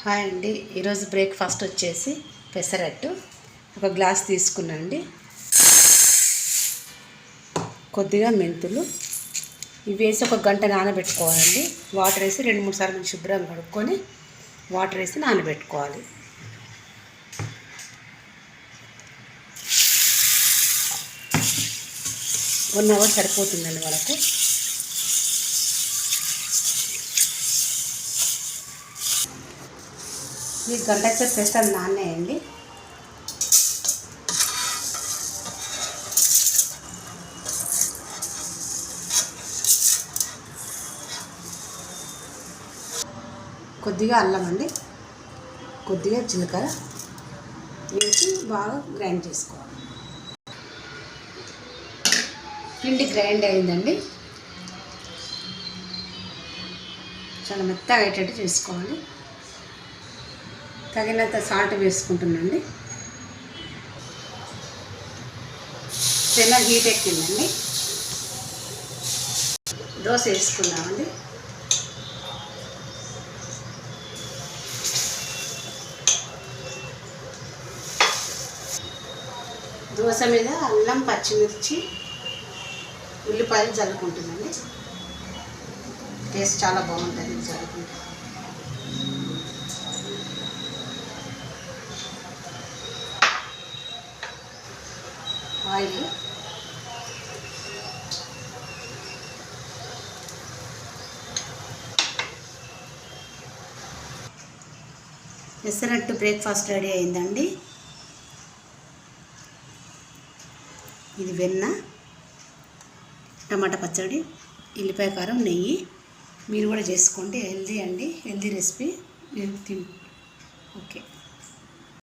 Hi అండి. ఈరోజు breakfast వచ్చేసి పెసరట్టు ఒక గ్లాస్ తీసుకున్నాండి. కొద్దిగా మెంతులు ఇవి వేసి ఒక గంట నానబెట్టుకోవాలండి. వాటర్ వేసి 2-3 సార్లు శుభ్రంగా కడుక్కొని వాటర్ వేసి నానబెట్టుకోవాలి. వన్ అవర్ సరిపోతుందండి మనకు. ఈ గంట పెసలు నానేయండి. కొద్దిగా అల్లం అండి, కొద్దిగా జీలకర్ర వేసి బాగా గ్రైండ్ చేసుకోవాలి. పిండి గ్రైండ్ అయిందండి. చాలా మెత్తగా అయ్యేటట్టు చేసుకోవాలి. తగినంత సాల్ట్ వేసుకుంటున్నాండి. పెనం హీట్ ఎక్కిందండి. దోశ వేసుకున్నామండి. దోశ మీద అల్లం, పచ్చిమిర్చి, ఉల్లిపాయలు జల్లుకుంటుందండి. టేస్ట్ చాలా బాగుంటుంది జల్లుకుంటే. ఆయిల్ పెసరట్టు బ్రేక్ఫాస్ట్ రెడీ అయిందండి. ఇది వెన్న, టమాటా పచ్చడి, ఎల్లిపాయ కారం, నెయ్యి. మీరు కూడా చేసుకోండి. హెల్దీ అండి, హెల్దీ రెసిపీ. ఓకే.